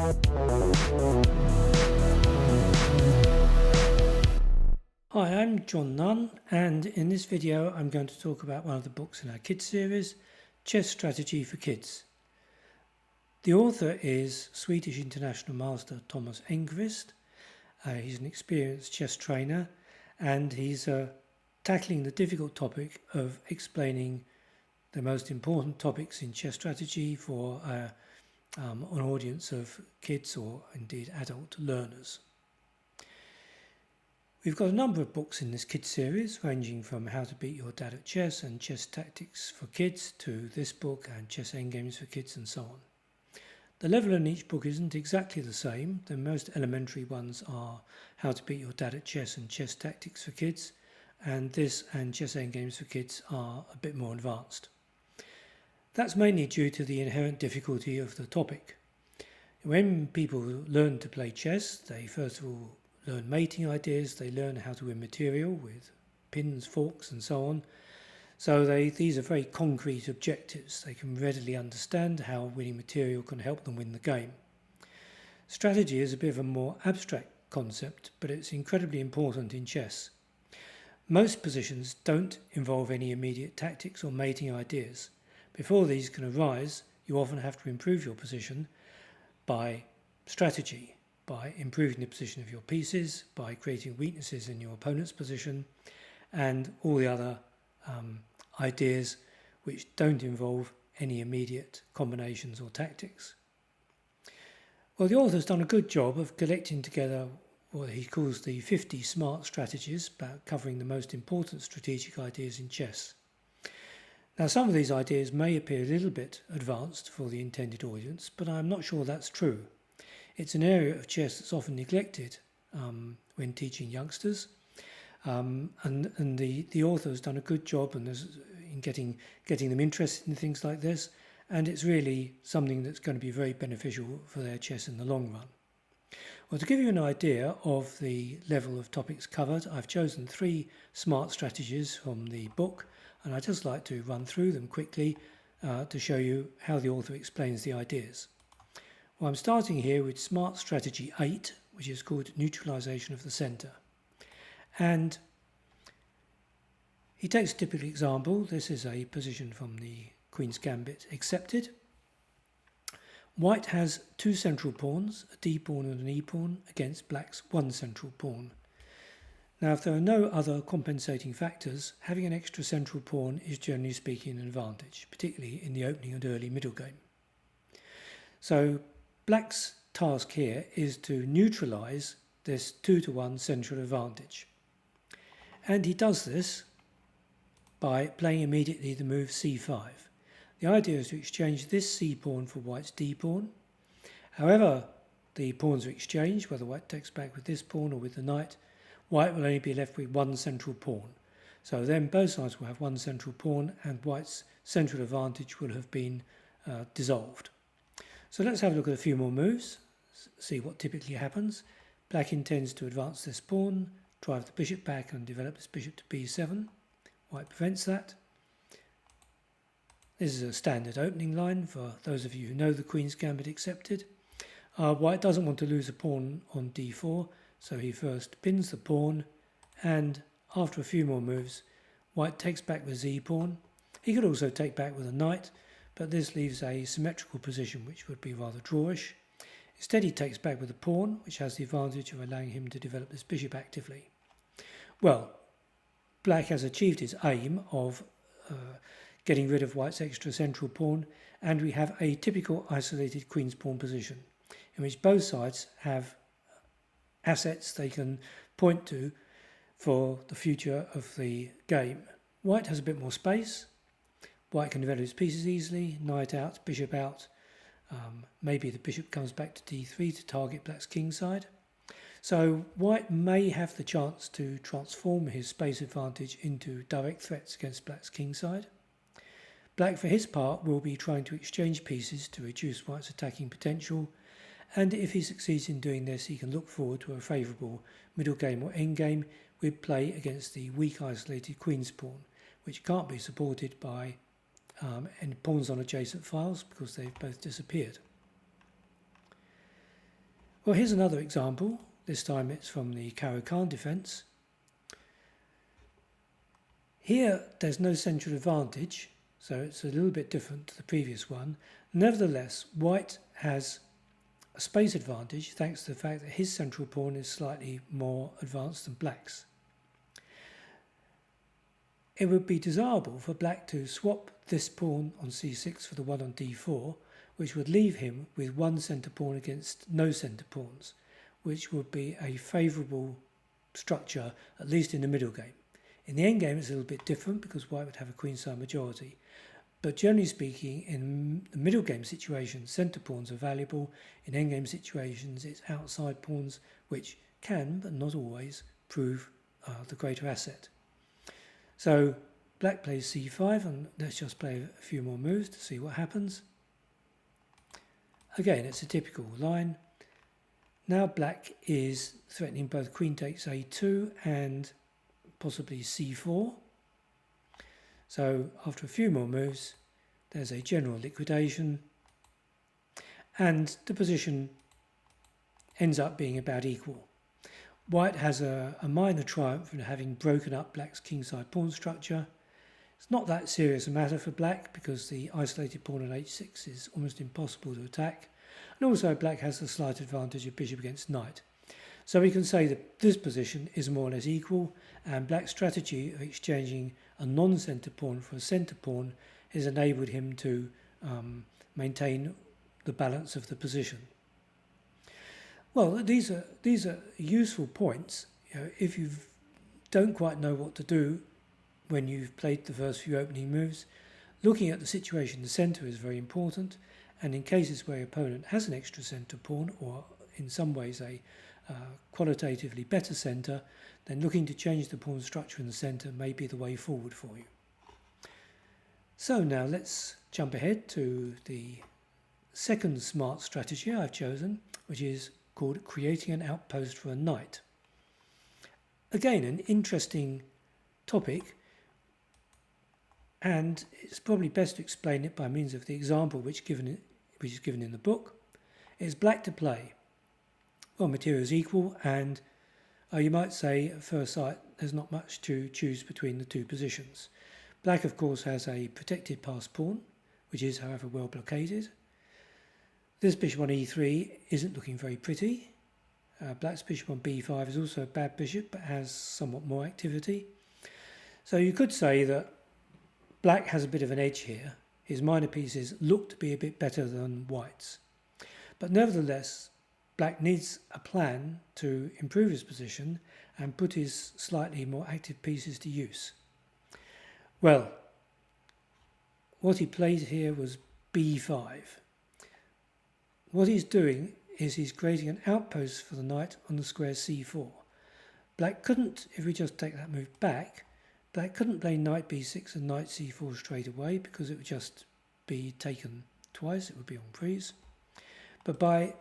Hi, I'm John Nunn, and in this video I'm going to talk about one of the books in our kids series, Chess Strategy for Kids. The author is Swedish International Master Thomas Engqvist. He's an experienced chess trainer, and he's tackling the difficult topic of explaining the most important topics in chess strategy for an audience of kids or indeed adult learners. We've got a number of books in this kids series, ranging from How to Beat Your Dad at Chess and Chess Tactics for Kids to this book and Chess Endgames for Kids and so on. The level in each book isn't exactly the same. The most elementary ones are How to Beat Your Dad at Chess and Chess Tactics for Kids, and this and Chess Endgames for Kids are a bit more advanced. That's mainly due to the inherent difficulty of the topic. When people learn to play chess, they first of all learn mating ideas, they learn how to win material with pins, forks and so on. So these are very concrete objectives. They can readily understand how winning material can help them win the game. Strategy is a bit of a more abstract concept, but it's incredibly important in chess. Most positions don't involve any immediate tactics or mating ideas. Before these can arise, you often have to improve your position by strategy, by improving the position of your pieces, by creating weaknesses in your opponent's position, and all the other ideas which don't involve any immediate combinations or tactics. Well, the author's done a good job of collecting together what he calls the 50 smart strategies, about covering the most important strategic ideas in chess. Now, some of these ideas may appear a little bit advanced for the intended audience, but I'm not sure that's true. It's an area of chess that's often neglected when teaching youngsters, and the author has done a good job in getting them interested in things like this, and it's really something that's going to be very beneficial for their chess in the long run. Well, to give you an idea of the level of topics covered, I've chosen 3 smart strategies from the book, and I'd just like to run through them quickly to show you how the author explains the ideas. Well, I'm starting here with Smart Strategy 8, which is called Neutralization of the Centre. And he takes a typical example. This is a position from the Queen's Gambit accepted. White has 2 central pawns, a D pawn and an E pawn, against Black's 1 central pawn. Now, if there are no other compensating factors, having an extra central pawn is generally speaking an advantage, particularly in the opening and early middle game. So Black's task here is to neutralise this 2-to-1 central advantage. And he does this by playing immediately the move c5. The idea is to exchange this c pawn for White's d pawn. However the pawns are exchanged, whether White takes back with this pawn or with the knight, White will only be left with 1 central pawn. So then both sides will have 1 central pawn, and White's central advantage will have been dissolved. So let's have a look at a few more moves, see what typically happens. Black intends to advance this pawn, drive the bishop back and develop this bishop to b7. White prevents that. This is a standard opening line for those of you who know the Queen's Gambit accepted. White doesn't want to lose a pawn on d4, so he first pins the pawn, and after a few more moves, White takes back the z pawn. He could also take back with a knight, but this leaves a symmetrical position which would be rather drawish. Instead, he takes back with a pawn, which has the advantage of allowing him to develop this bishop actively. Well, Black has achieved his aim of getting rid of White's extra central pawn, and we have a typical isolated queen's pawn position in which both sides have assets they can point to for the future of the game. White has a bit more space. White can develop his pieces easily, knight out, bishop out. Maybe the bishop comes back to d3 to target Black's kingside. So White may have the chance to transform his space advantage into direct threats against Black's kingside. Black, for his part, will be trying to exchange pieces to reduce White's attacking potential, and if he succeeds in doing this, he can look forward to a favourable middle game or end game with play against the weak isolated queen's pawn, which can't be supported by any pawns on adjacent files because they've both disappeared. Well, here's another example. This time it's from the Caro-Kann defence. Here there's no central advantage, so it's a little bit different to the previous one. Nevertheless, white has a space advantage thanks to the fact that his central pawn is slightly more advanced than black's. It would be desirable for black to swap this pawn on c6 for the one on d4, which would leave him with one centre pawn against no centre pawns, which would be a favourable structure, at least in the middle game. In the endgame it's a little bit different because white would have a queenside majority, but generally speaking in the middle game situation centre pawns are valuable. In endgame situations it's outside pawns which can, but not always, prove the greater asset. So black plays c5, and let's just play a few more moves to see what happens. Again, it's a typical line. Now black is threatening both queen takes a2 and possibly c4. So after a few more moves, there's a general liquidation, and the position ends up being about equal. White has a minor triumph in having broken up black's kingside pawn structure. It's not that serious a matter for black because the isolated pawn on h6 is almost impossible to attack, and also black has the slight advantage of bishop against knight. So we can say that this position is more or less equal, and black's strategy of exchanging a non-centre pawn for a centre pawn has enabled him to maintain the balance of the position. Well, these are useful points. If you don't quite know what to do when you've played the first few opening moves, looking at the situation in the centre is very important, and in cases where your opponent has an extra centre pawn, or in some ways a qualitatively better centre, then looking to change the pawn structure in the centre may be the way forward for you. So now let's jump ahead to the second smart strategy I've chosen, which is called creating an outpost for a knight. Again, an interesting topic, and it's probably best to explain it by means of the example which is given in the book. It's black to play. Well, material is equal, and you might say at first sight there's not much to choose between the two positions. Black, of course, has a protected passed pawn, which is, however, well blockaded. This bishop on e3 isn't looking very pretty. Black's bishop on b5 is also a bad bishop, but has somewhat more activity. So you could say that black has a bit of an edge here. His minor pieces look to be a bit better than white's. But nevertheless, black needs a plan to improve his position and put his slightly more active pieces to use. Well, what he played here was b5. What he's doing is he's creating an outpost for the knight on the square c4. Black couldn't, if we just take that move back, black couldn't play knight b6 and knight c4 straight away because it would just be taken twice, it would be en prise. But by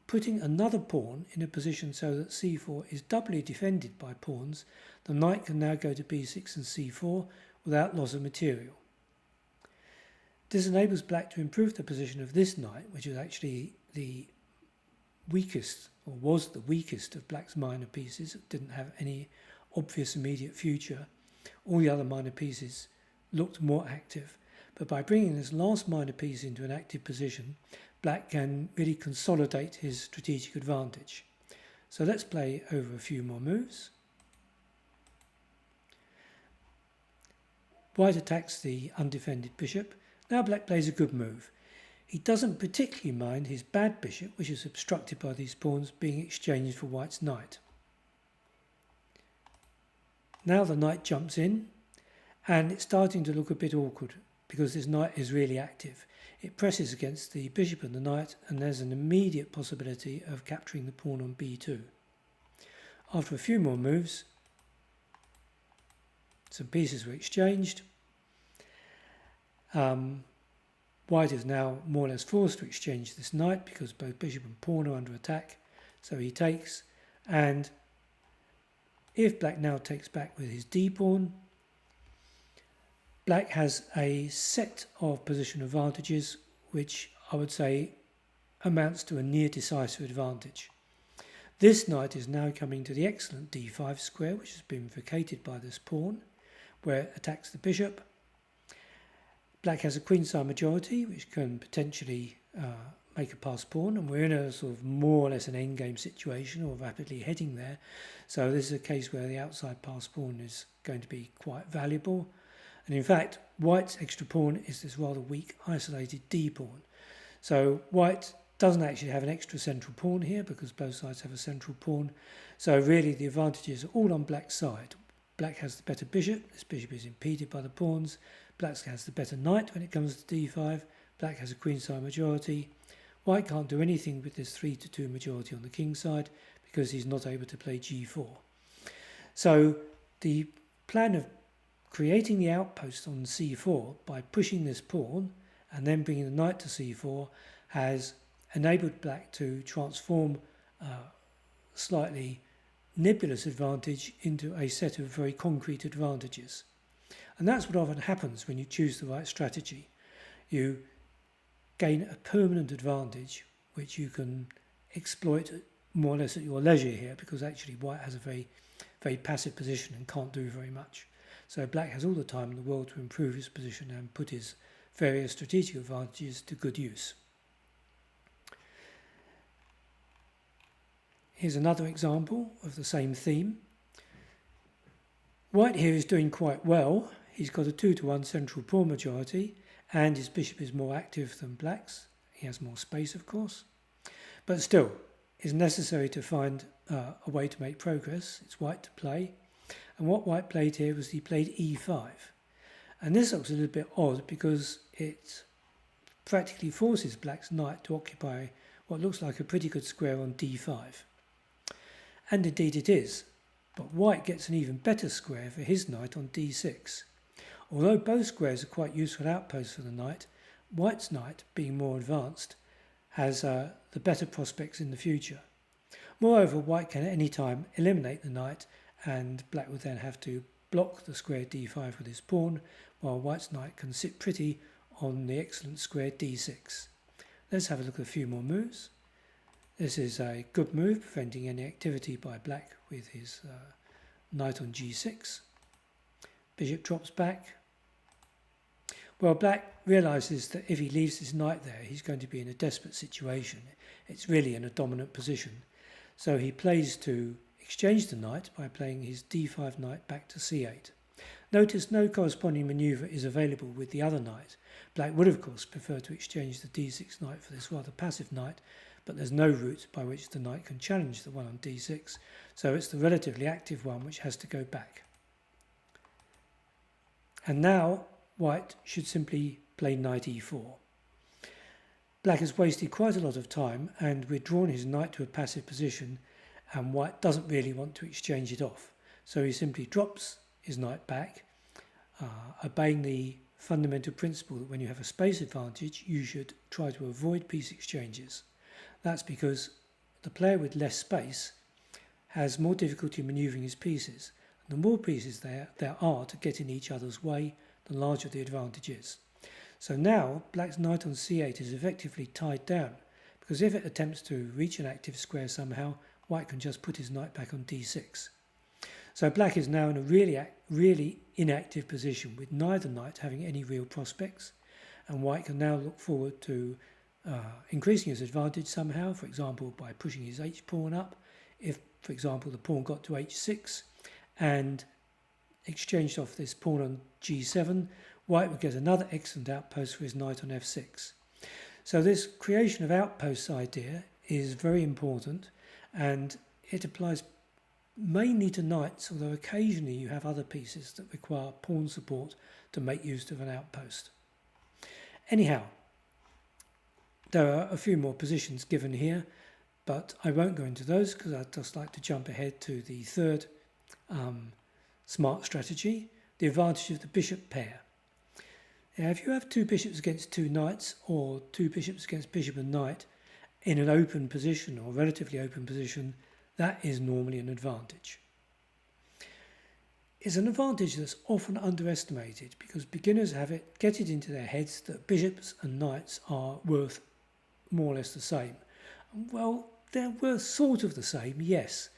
putting another pawn in a position so that c4 is doubly defended by pawns, the knight can now go to b6 and c4 without loss of material. This enables black to improve the position of this knight, which is actually the weakest, or was the weakest of black's minor pieces. It didn't have any obvious immediate future. All the other minor pieces looked more active. But by bringing this last minor piece into an active position, black can really consolidate his strategic advantage. So let's play over a few more moves. White attacks the undefended bishop. Now black plays a good move. He doesn't particularly mind his bad bishop, which is obstructed by these pawns, being exchanged for white's knight. Now the knight jumps in, and it's starting to look a bit awkward because this knight is really active. It presses against the bishop and the knight, and there's an immediate possibility of capturing the pawn on b2. After a few more moves, some pieces were exchanged. White is now more or less forced to exchange this knight because both bishop and pawn are under attack. So he takes, and if black now takes back with his d-pawn, black has a set of position advantages which I would say amounts to a near decisive advantage. This knight is now coming to the excellent d5 square, which has been vacated by this pawn, where it attacks the bishop. Black has a queenside majority, which can potentially make a pass pawn, and we're in a sort of more or less an endgame situation, or rapidly heading there. So this is a case where the outside pass pawn is going to be quite valuable. And in fact, white's extra pawn is this rather weak isolated d pawn. So white doesn't actually have an extra central pawn here because both sides have a central pawn. So really the advantages are all on black's side. Black has the better bishop. This bishop is impeded by the pawns. Black has the better knight when it comes to d5. Black has a queenside majority. White can't do anything with this 3-2 majority on the king side because he's not able to play g4. So the plan of creating the outpost on c4 by pushing this pawn and then bringing the knight to c4 has enabled black to transform a slightly nebulous advantage into a set of very concrete advantages. And that's what often happens when you choose the right strategy. You gain a permanent advantage which you can exploit more or less at your leisure here, because actually white has a very passive position and can't do very much. So black has all the time in the world to improve his position and put his various strategic advantages to good use. Here's another example of the same theme. White here is doing quite well. He's got a 2-1 central pawn majority, and his bishop is more active than black's. He has more space, of course. But still, it's necessary to find a way to make progress. It's white to play. And what white played here was he played e5. And this looks a little bit odd because it practically forces black's knight to occupy what looks like a pretty good square on d5. And indeed it is. But white gets an even better square for his knight on d6. Although both squares are quite useful outposts for the knight, white's knight, being more advanced, has the better prospects in the future. Moreover, white can at any time eliminate the knight, and black would then have to block the square d5 with his pawn, while white's knight can sit pretty on the excellent square d6. Let's have a look at a few more moves. This is a good move, preventing any activity by black with his knight on g6. Bishop drops back. Well, black realises that if he leaves his knight there, he's going to be in a desperate situation. It's really in a dominant position. So he plays to exchange the knight by playing his d5 knight back to c8. Notice no corresponding manoeuvre is available with the other knight. Black would, of course, prefer to exchange the d6 knight for this rather passive knight, but there's no route by which the knight can challenge the one on d6, so it's the relatively active one which has to go back. And now white should simply play knight e4. Black has wasted quite a lot of time and withdrawn his knight to a passive position, and white doesn't really want to exchange it off. So he simply drops his knight back, obeying the fundamental principle that when you have a space advantage, you should try to avoid piece exchanges. That's because the player with less space has more difficulty manoeuvring his pieces. The more pieces there are to get in each other's way, the larger the advantage is. So now black's knight on c8 is effectively tied down, because if it attempts to reach an active square somehow, white can just put his knight back on d6. So black is now in a really inactive position, with neither knight having any real prospects, and white can now look forward to increasing his advantage somehow, for example by pushing his h-pawn up. If, for example, the pawn got to h6 and exchanged off this pawn on g7, white would get another excellent outpost for his knight on f6. So this creation of outposts idea is very important, and it applies mainly to knights, although occasionally you have other pieces that require pawn support to make use of an outpost. Anyhow, there are a few more positions given here, but I won't go into those because I'd just like to jump ahead to the third smart strategy, the advantage of the bishop pair. Now, if you have two bishops against two knights, or two bishops against bishop and knight in an open position or relatively open position, that is normally an advantage. It's an advantage that's often underestimated because beginners get it into their heads that bishops and knights are worth more or less the same? Well, they were sort of the same, yes,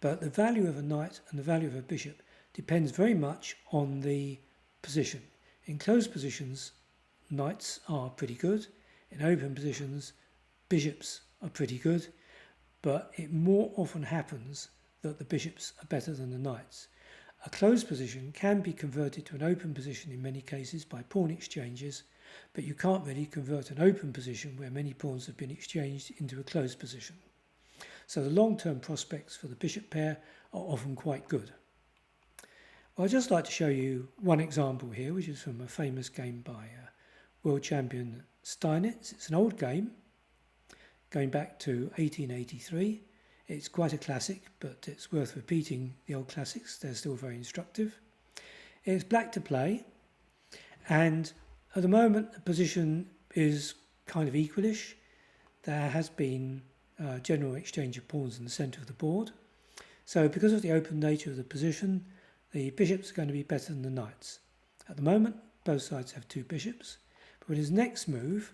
but the value of a knight and the value of a bishop depends very much on the position. In closed positions, knights are pretty good. In open positions, bishops are pretty good, but it more often happens that the bishops are better than the knights. A closed position can be converted to an open position in many cases by pawn exchanges, but you can't really convert an open position where many pawns have been exchanged into a closed position. So the long-term prospects for the bishop pair are often quite good. Well, I'd just like to show you one example here, which is from a famous game by world champion Steinitz. It's an old game, going back to 1883. It's quite a classic, but it's worth repeating the old classics. They're still very instructive. It's black to play, and at the moment the position is kind of equalish. There has been general exchange of pawns in the centre of the board. So because of the open nature of the position, the bishops are going to be better than the knights. At the moment, both sides have two bishops, but with his next move,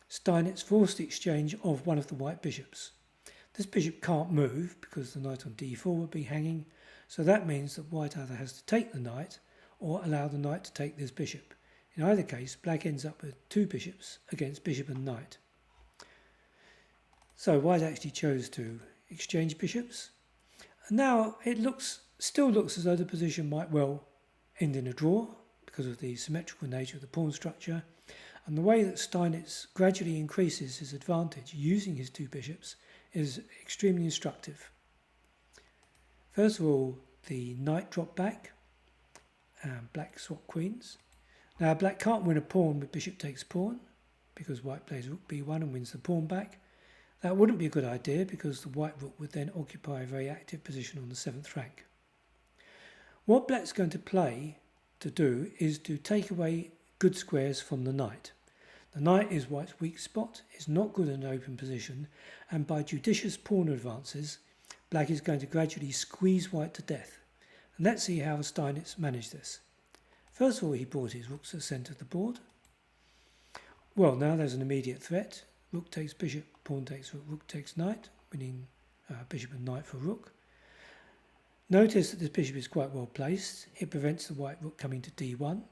Steinitz forced the exchange of one of the white bishops. This bishop can't move because the knight on d4 would be hanging, so that means that white either has to take the knight or allow the knight to take this bishop. In either case, black ends up with two bishops against bishop and knight. So white actually chose to exchange bishops. And now it still looks as though the position might well end in a draw because of the symmetrical nature of the pawn structure. And the way that Steinitz gradually increases his advantage using his two bishops is extremely instructive. First of all, the knight dropped back and black swapped queens. Now black can't win a pawn with bishop takes pawn because white plays rook b1 and wins the pawn back. That wouldn't be a good idea because the white rook would then occupy a very active position on the 7th rank. What black's going to do is to take away good squares from the knight. The knight is white's weak spot, is not good in an open position, and by judicious pawn advances, black is going to gradually squeeze white to death. And let's see how Steinitz managed this. First of all, he brought his rooks to the centre of the board. Well, now there's an immediate threat. Rook takes bishop, pawn takes rook, rook takes knight, winning bishop and knight for rook. Notice that this bishop is quite well placed. It prevents the white rook coming to d1,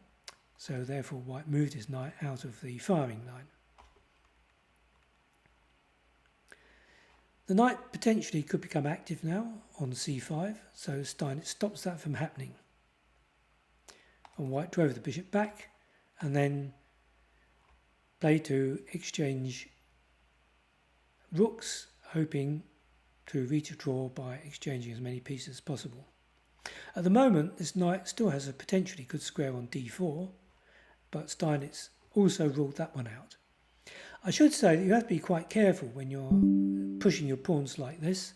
so therefore white moved his knight out of the firing line. The knight potentially could become active now on c5, so Steinitz stops that from happening. And white drove the bishop back and then played to exchange rooks, hoping to reach a draw by exchanging as many pieces as possible. At the moment, this knight still has a potentially good square on d4, but Steinitz also ruled that one out. I should say that you have to be quite careful when you're pushing your pawns like this,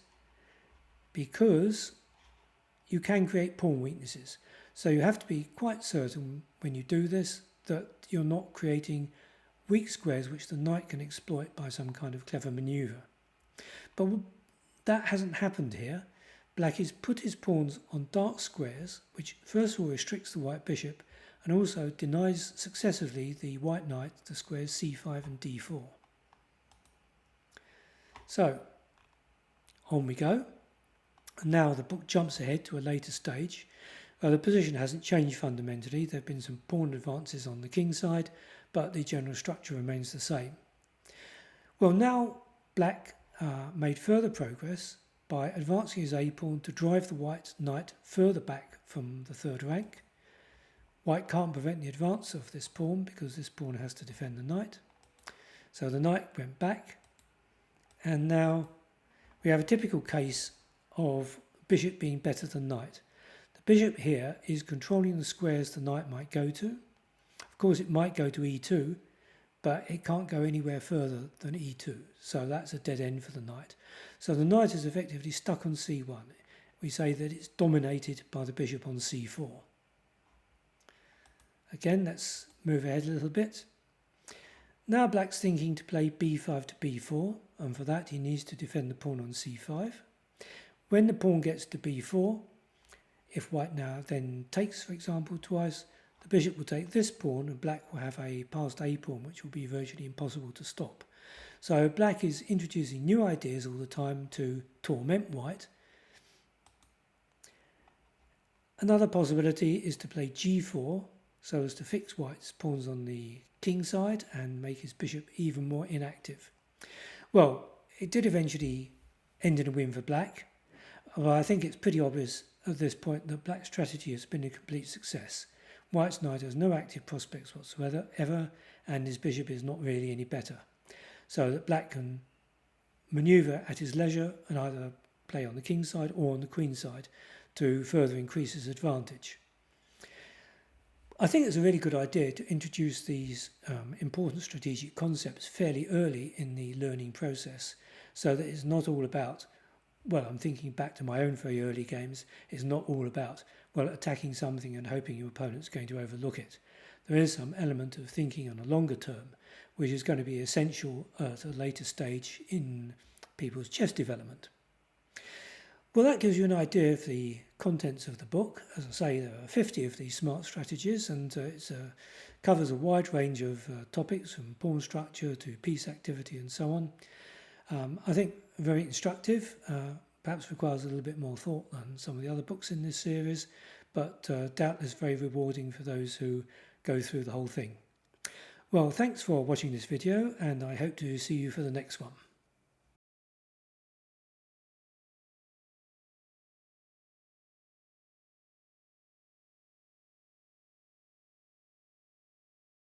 because you can create pawn weaknesses. So you have to be quite certain when you do this that you're not creating weak squares which the knight can exploit by some kind of clever manoeuvre. But that hasn't happened here. Black has put his pawns on dark squares, which first of all restricts the white bishop and also denies successively the white knight the squares c5 and d4. So, on we go. And now the book jumps ahead to a later stage. The position hasn't changed fundamentally. There have been some pawn advances on the king side, but the general structure remains the same. Well, now black made further progress by advancing his a-pawn to drive the white knight further back from the 3rd rank. White can't prevent the advance of this pawn because this pawn has to defend the knight. So the knight went back, and now we have a typical case of bishop being better than knight. The bishop here is controlling the squares the knight might go to. Of course, it might go to e2, but it can't go anywhere further than e2, so that's a dead end for the knight. So the knight is effectively stuck on c1. We say that it's dominated by the bishop on c4. Again, let's move ahead a little bit. Now black's thinking to play b5 to b4, and for that he needs to defend the pawn on c5. When the pawn gets to b4, if white now then takes, for example, twice, the bishop will take this pawn and black will have a passed a pawn which will be virtually impossible to stop. So black is introducing new ideas all the time to torment white. Another possibility is to play g4 so as to fix white's pawns on the king side and make his bishop even more inactive. Well, it did eventually end in a win for black, but I think it's pretty obvious at this point that black's strategy has been a complete success. White's knight has no active prospects whatsoever, and his bishop is not really any better. So that black can manoeuvre at his leisure and either play on the king side or on the queen side to further increase his advantage. I think it's a really good idea to introduce these important strategic concepts fairly early in the learning process, so that it's not all about, well, I'm thinking back to my own very early games, it's not all about, well, attacking something and hoping your opponent's going to overlook it. There is some element of thinking on a longer term, which is going to be essential at a later stage in people's chess development. Well, that gives you an idea of the contents of the book. As I say, there are 50 of these smart strategies, and it covers a wide range of topics, from pawn structure to piece activity and so on. I think very instructive, perhaps requires a little bit more thought than some of the other books in this series, but doubtless very rewarding for those who go through the whole thing. Well, thanks for watching this video, and I hope to see you for the next one.